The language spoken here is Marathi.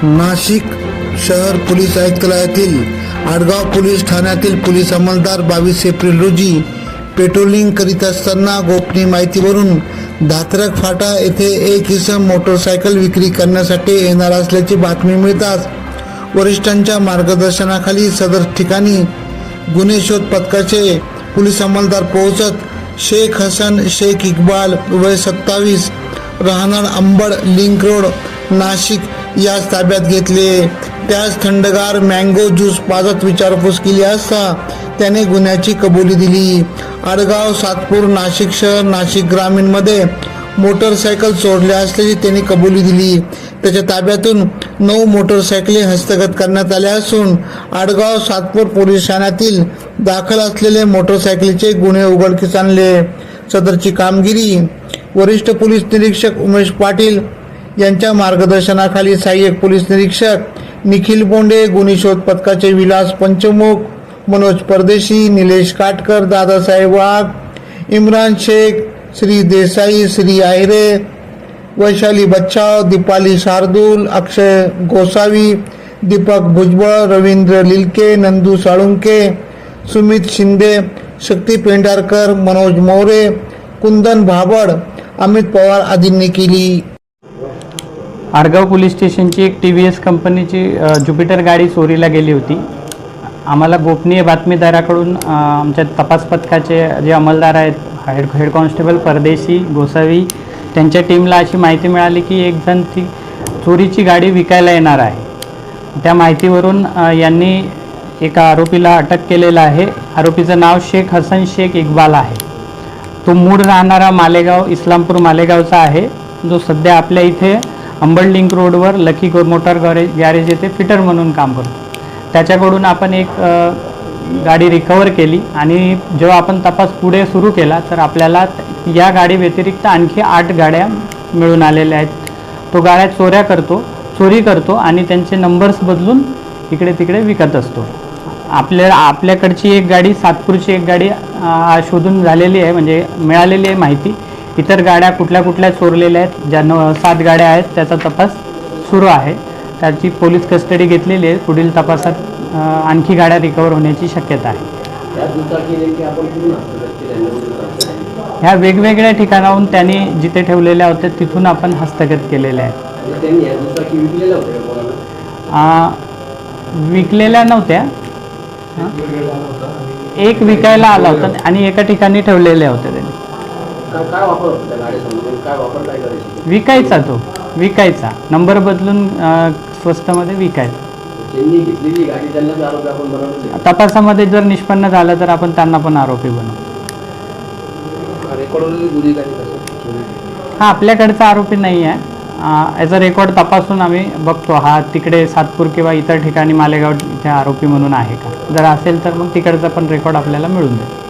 नाशिक शहर पोलीस आयुक्तालयातील आडगाव पोलीस ठाण्यातील पोलीस अंमलदार 22 एप्रिल रोजी पेट्रोलिंग करीत असताना गोपनीय माहितीवरून धात्रक फाटा येथे एक इसम मोटरसायकल विक्री करण्यासाठी येणार असल्याची बातमी मिळताच वरिष्ठांच्या मार्गदर्शनाखाली सदर ठिकाणी गुन्हे शोध पथकाचे पोलीस अंमलदार पोहोचत शेख हसन शेख इक्बाल वय 27 राहणार अंबड लिंक रोड नाशिक यास ताब्यात घेतले। त्यास थंडगार मँगो ज्यूस पाजत विचारपूस केली असता त्याने गुन्ह्याची कबुली दिली। आडगाव सातपूर नाशिक शहर नाशिक ग्रामीणमध्ये मोटरसायकल चोरल्या असल्याची त्यांनी कबुली दिली। त्याच्या ताब्यातून 9 मोटरसायकली हस्तगत करण्यात आल्या असून आडगाव सातपूर पोलीस ठाण्यातील दाखल असलेले मोटरसायकलीचे गुन्हे उघडकीस आणले। सदरची कामगिरी वरिष्ठ पोलीस निरीक्षक उमेश पाटील यांच्या मार्गदर्शनाखाली सहाय्यक पोलीस निरीक्षक निखिल बोंडे, गुन्हे शोध पथकाचे विलास पंचमुख, मनोज परदेशी, निलेश काटकर, दादासाहेब वाघ, इम्रान शेख, श्री देसाई, श्री आहिरे, वैशाली बच्चाव, दीपाली शार्दूल, अक्षय गोसावी, दीपक भुजबळ, रवींद्र लिलके, नंदू साळुंके, सुमित शिंदे, शक्ती पेंढारकर, मनोज मोरे, कुंदन भाबड, अमित पवार आदींनी केली। आडगाव पोलीस स्टेशनची एक TVS कंपनीची ज्युपिटर गाडी चोरीला गेली होती। आम्हाला गोपनीय बातमीदाराकडून आमच्या तपास पथकाचे जे अंमलदार आहेत हेड कॉन्स्टेबल परदेशी, गोसावी त्यांच्या टीमला अशी माहिती मिळाली की एक जण ती चोरीची गाडी विकायला येणार आहे। त्या माहितीवरून यांनी एका आरोपीला अटक केलेला आहे। आरोपीचं नाव शेख हसन शेख इक्बाल आहे। तो मूळ राहणारा मालेगाव इस्लामपूर मालेगावचा आहे, जो सध्या आपल्या इथे अंबड लिंक रोडवर लकी मोटर गॅरेज येथे फिटर म्हणून काम करतो। त्याच्याकडून आपण एक गाडी रिकवर केली आणि जेव्हा आपण तपास पुढे सुरू केला तर आपल्याला या गाडी व्यतिरिक्त आणखी 8 गाड्या मिळून आलेल्या आहेत। तो गाड्या चोरी करतो आणि त्यांचे नंबर्स बदलून इकडे तिकडे विकत असतो। आपल्याकडची एक गाडी सातपूरची एक गाडी शोधून झालेली आहे, म्हणजे मिळालेली आहे माहिती। इतर गाड्या कुठल्या चोरलेल्या आहेत, ज्या 7 गाड्या आहेत त्याचा तपास सुरू आहे। त्याची पोलीस कस्टडी घेतलेली आहे। पुढील तपासात आणखी गाड्या रिकवर होण्याची शक्यता आहे। ह्या वेगवेगळ्या ठिकाणाहून त्यांनी जिथे ठेवलेल्या होत्या तिथून आपण हस्तगत केलेल्या आहेत। विकलेल्या नव्हत्या, एक विकायला आला होता आणि एका ठिकाणी ठेवलेल्या होत्या त्यांनी। विकायचा, तो विकायचा नंबर बदलून स्वस्तमध्ये विकायचा। तपासामध्ये जर निष्पन्न झालं तर आपण त्यांना पण आरोपी बनवू। हा आपल्याकडचा आरोपी नाही आहे। याचा रेकॉर्ड तपासून आम्ही बघतो हा तिकडे सातपूर किंवा इतर ठिकाणी मालेगाव इथे आरोपी म्हणून आहे का। जर असेल तर मग तिकडचा पण रेकॉर्ड आपल्याला मिळून जाईल।